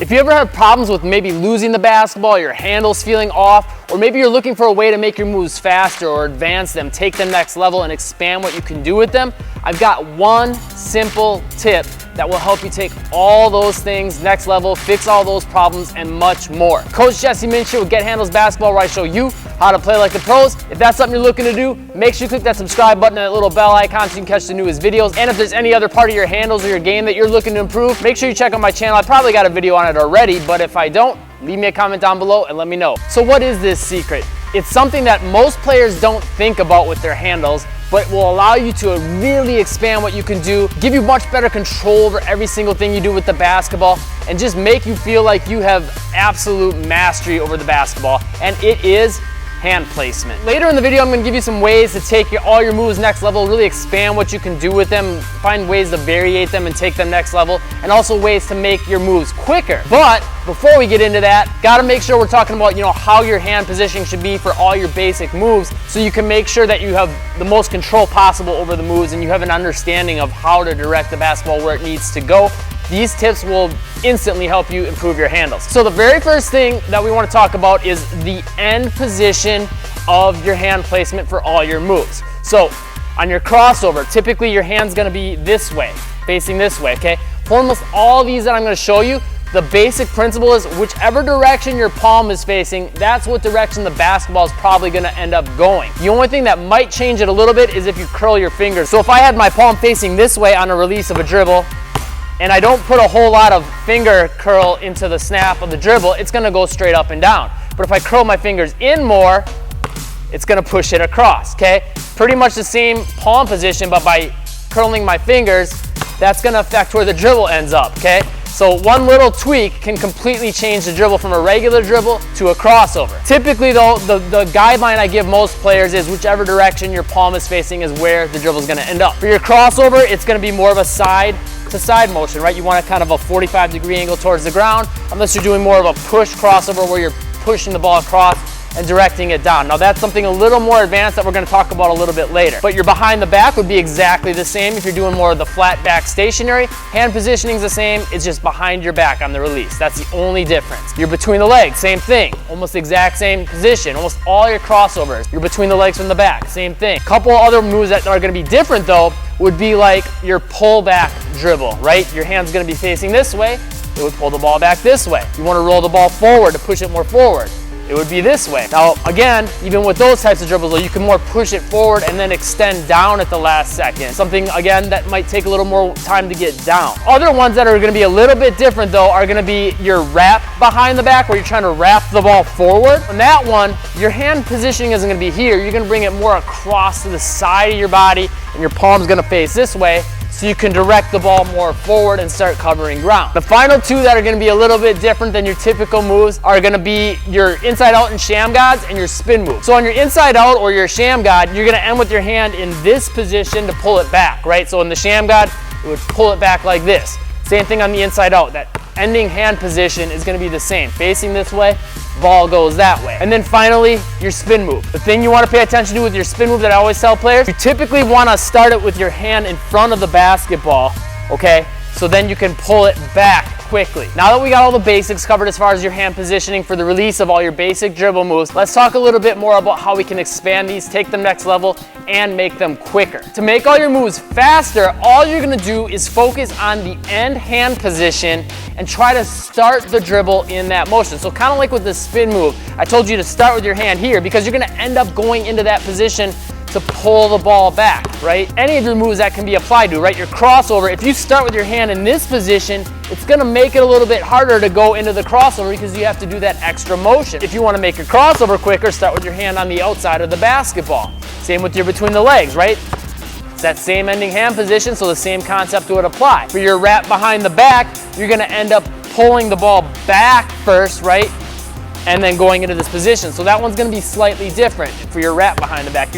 If you ever have problems with maybe losing the basketball, your handle's feeling off, or maybe you're looking for a way to make your moves faster or advance them, take them next level and expand what you can do with them, I've got one simple tip that will help you take all those things next level, fix all those problems, and much more. Coach Jesse Minshew with Get Handles Basketball, where I show you how to play like the pros. If that's something you're looking to do, make sure you click that subscribe button and that little bell icon so you can catch the newest videos. And if there's any other part of your handles or your game that you're looking to improve, make sure you check out my channel. I probably got a video on it already, but if I don't, leave me a comment down below and let me know. So what is this secret? It's something that most players don't think about with their handles, but will allow you to really expand what you can do, give you much better control over every single thing you do with the basketball, and just make you feel like you have absolute mastery over the basketball, and it is hand placement. Later in the video, I'm going to give you some ways to take all your moves next level, really expand what you can do with them, find ways to variate them and take them next level, and also ways to make your moves quicker. But before we get into that, got to make sure we're talking about, how your hand positioning should be for all your basic moves, so you can make sure that you have the most control possible over the moves and you have an understanding of how to direct the basketball where it needs to go. These tips will instantly help you improve your handles. So the very first thing that we want to talk about is the end position of your hand placement for all your moves. So on your crossover, typically your hand's going to be this way, facing this way, okay? For almost all these that I'm going to show you, the basic principle is whichever direction your palm is facing, that's what direction the basketball is probably going to end up going. The only thing that might change it a little bit is if you curl your fingers. So if I had my palm facing this way on a release of a dribble, and I don't put a whole lot of finger curl into the snap of the dribble, it's gonna go straight up and down. But if I curl my fingers in more, it's gonna push it across, okay? Pretty much the same palm position, but by curling my fingers, that's gonna affect where the dribble ends up, okay? So one little tweak can completely change the dribble from a regular dribble to a crossover. Typically though, the guideline I give most players is whichever direction your palm is facing is where the dribble is gonna end up. For your crossover, it's gonna be more of a side to side motion, right? You want a kind of a 45-degree angle towards the ground, unless you're doing more of a push crossover where you're pushing the ball across and directing it down. Now that's something a little more advanced that we're going to talk about a little bit later. But your behind the back would be exactly the same if you're doing more of the flat back stationary. Hand positioning is the same, it's just behind your back on the release. That's the only difference. You're between the legs, same thing. Almost the exact same position. Almost all your crossovers, you're between the legs from the back, same thing. Couple other moves that are going to be different though would be like your pull back dribble, right? Your hand's going to be facing this way, it would pull the ball back this way. You want to roll the ball forward to push it more forward, it would be this way. Now again, even with those types of dribbles, you can more push it forward and then extend down at the last second. Something again that might take a little more time to get down. Other ones that are going to be a little bit different though are going to be your wrap behind the back, where you're trying to wrap the ball forward. On that one, your hand positioning isn't going to be here. You're going to bring it more across to the side of your body, and your palm's going to face this way, so you can direct the ball more forward and start covering ground. The final two that are going to be a little bit different than your typical moves are going to be your inside out and sham gods and your spin move. So on your inside out or your sham god, you're going to end with your hand in this position to pull it back, right? So in the sham god, it would pull it back like this. Same thing on the inside out. That ending hand position is going to be the same. Facing this way, ball goes that way. And then finally, your spin move. The thing you want to pay attention to with your spin move that I always tell players, you typically want to start it with your hand in front of the basketball, okay? So then you can pull it back quickly. Now that we got all the basics covered as far as your hand positioning for the release of all your basic dribble moves, let's talk a little bit more about how we can expand these, take them next level, and make them quicker. To make all your moves faster, all you're gonna do is focus on the end hand position and try to start the dribble in that motion. So kind of like with the spin move, I told you to start with your hand here because you're gonna end up going into that position to pull the ball back, right? Any of your moves that can be applied to, right? Your crossover, if you start with your hand in this position, it's gonna make it a little bit harder to go into the crossover because you have to do that extra motion. If you wanna make your crossover quicker, start with your hand on the outside of the basketball. Same with your between the legs, right? It's that same ending hand position, so the same concept would apply. For your wrap behind the back, you're gonna end up pulling the ball back first, right? And then going into this position. So that one's gonna be slightly different. For your wrap behind the back,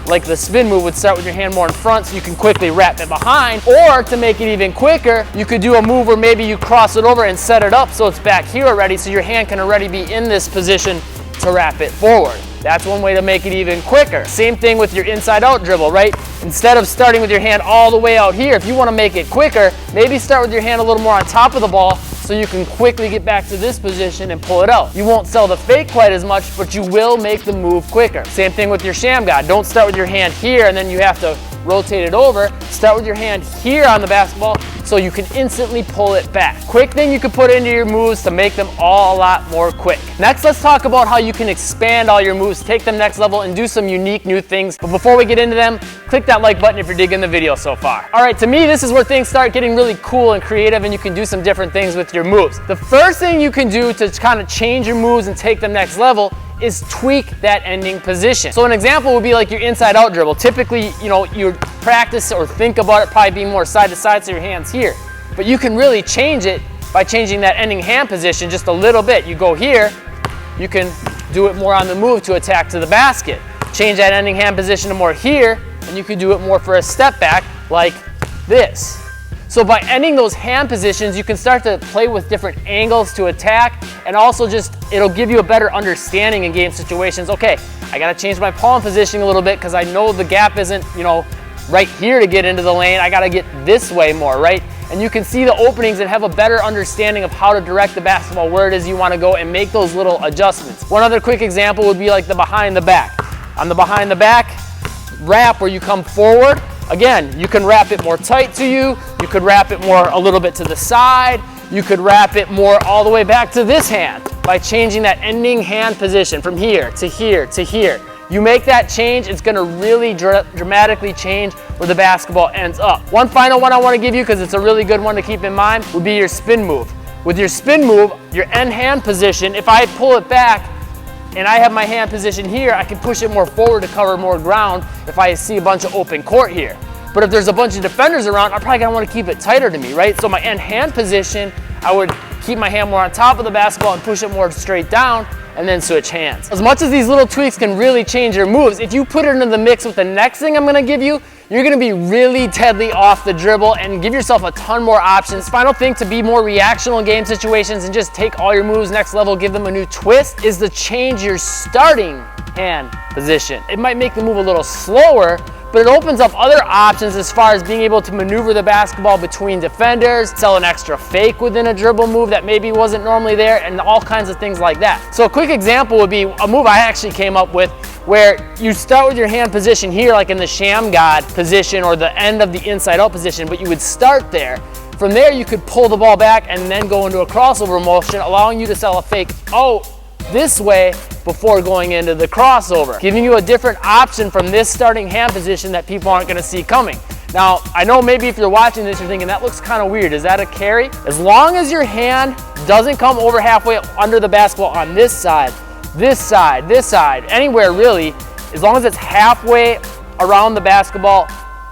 like the spin move would start with your hand more in front so you can quickly wrap it behind, or to make it even quicker, you could do a move where maybe you cross it over and set it up so it's back here already, so your hand can already be in this position to wrap it forward. That's one way to make it even quicker. Same thing with your inside out dribble, right? Instead of starting with your hand all the way out here, if you want to make it quicker, maybe start with your hand a little more on top of the ball so you can quickly get back to this position and pull it out. You won't sell the fake quite as much, but you will make the move quicker. Same thing with your sham god. Don't start with your hand here and then you have to rotate it over. Start with your hand here on the basketball so you can instantly pull it back. Quick thing you can put into your moves to make them all a lot more quick. Next, let's talk about how you can expand all your moves, take them next level, and do some unique new things. But before we get into them, click that like button if you're digging the video so far. All right, to me, this is where things start getting really cool and creative, and you can do some different things with your moves. The first thing you can do to kind of change your moves and take them next level is tweak that ending position. So an example would be like your inside out dribble. Typically, you practice or think about it probably being more side to side, so your hand's here. But you can really change it by changing that ending hand position just a little bit. You go here, you can do it more on the move to attack to the basket. Change that ending hand position to more here, and you can do it more for a step back like this. So by ending those hand positions, you can start to play with different angles to attack, and also it'll give you a better understanding in game situations. Okay, I gotta change my palm positioning a little bit because I know the gap isn't, right here to get into the lane. I gotta get this way more, right? And you can see the openings and have a better understanding of how to direct the basketball where it is you wanna go and make those little adjustments. One other quick example would be like the behind the back. On the behind the back wrap where you come forward, again, you can wrap it more tight to you. You could wrap it more a little bit to the side. You could wrap it more all the way back to this hand by changing that ending hand position from here to here to here. You make that change, it's gonna really dramatically change where the basketball ends up. One final one I wanna give you, because it's a really good one to keep in mind, would be your spin move. With your spin move, your end hand position, if I pull it back and I have my hand position here, I can push it more forward to cover more ground if I see a bunch of open court here. But if there's a bunch of defenders around, I'm probably gonna wanna keep it tighter to me, right? So my end hand position, I would keep my hand more on top of the basketball and push it more straight down, and then switch hands. As much as these little tweaks can really change your moves, if you put it into the mix with the next thing I'm gonna give you, you're gonna be really deadly off the dribble and give yourself a ton more options. Final thing to be more reactional in game situations and just take all your moves next level, give them a new twist, is to change your starting hand position. It might make the move a little slower, but it opens up other options as far as being able to maneuver the basketball between defenders, sell an extra fake within a dribble move that maybe wasn't normally there, and all kinds of things like that. So a quick example would be a move I actually came up with where you start with your hand position here, like in the sham god position or the end of the inside out position, but you would start there. From there, you could pull the ball back and then go into a crossover motion, allowing you to sell a fake out this way before going into the crossover, giving you a different option from this starting hand position that people aren't gonna see coming. Now, I know maybe if you're watching this, you're thinking, that looks kind of weird. Is that a carry? As long as your hand doesn't come over halfway under the basketball on this side, anywhere really, as long as it's halfway around the basketball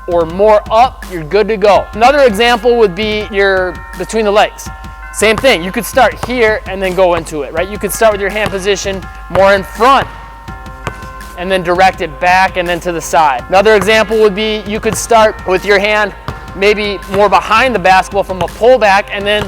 or more up, you're good to go. Another example would be your between the legs. Same thing, you could start here and then go into it, right? You could start with your hand position more in front and then direct it back and then to the side. Another example would be you could start with your hand maybe more behind the basketball from a pullback, and then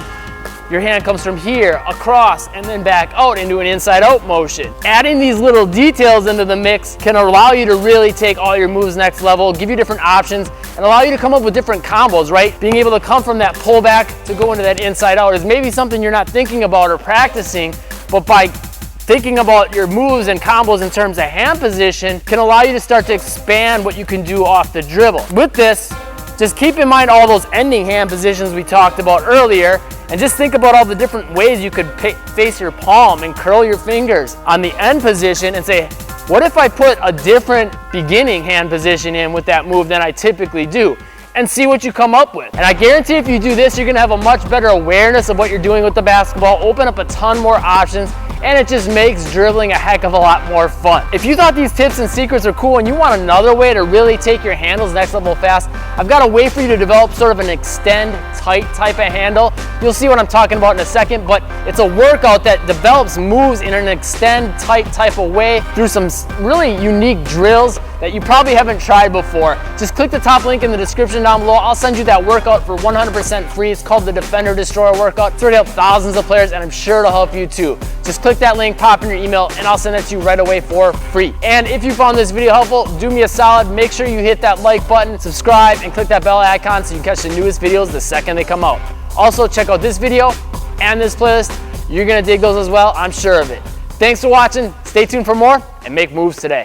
your hand comes from here across and then back out into an inside out motion. Adding these little details into the mix can allow you to really take all your moves next level, give you different options, and allow you to come up with different combos, right? Being able to come from that pullback to go into that inside out is maybe something you're not thinking about or practicing, but by thinking about your moves and combos in terms of hand position can allow you to start to expand what you can do off the dribble. With this, just keep in mind all those ending hand positions we talked about earlier, and just think about all the different ways you could face your palm and curl your fingers on the end position and say, what if I put a different beginning hand position in with that move than I typically do? And see what you come up with. And I guarantee if you do this, you're gonna have a much better awareness of what you're doing with the basketball, open up a ton more options, and it just makes dribbling a heck of a lot more fun. If you thought these tips and secrets are cool and you want another way to really take your handles next level fast, I've got a way for you to develop sort of an extend tight type of handle. You'll see what I'm talking about in a second, but it's a workout that develops moves in an extend tight type of way through some really unique drills that you probably haven't tried before. Just click the top link in the description down below. I'll send you that workout for 100% free. It's called the Defender Destroyer Workout. It's already helped thousands of players, and I'm sure it'll help you too. Just click that link, pop in your email, and I'll send it to you right away for free. And if you found this video helpful, do me a solid. Make sure you hit that like button, subscribe, and click that bell icon so you can catch the newest videos the second they come out. Also, check out this video and this playlist, you're gonna dig those as well, I'm sure of it. Thanks for watching, stay tuned for more, and make moves today.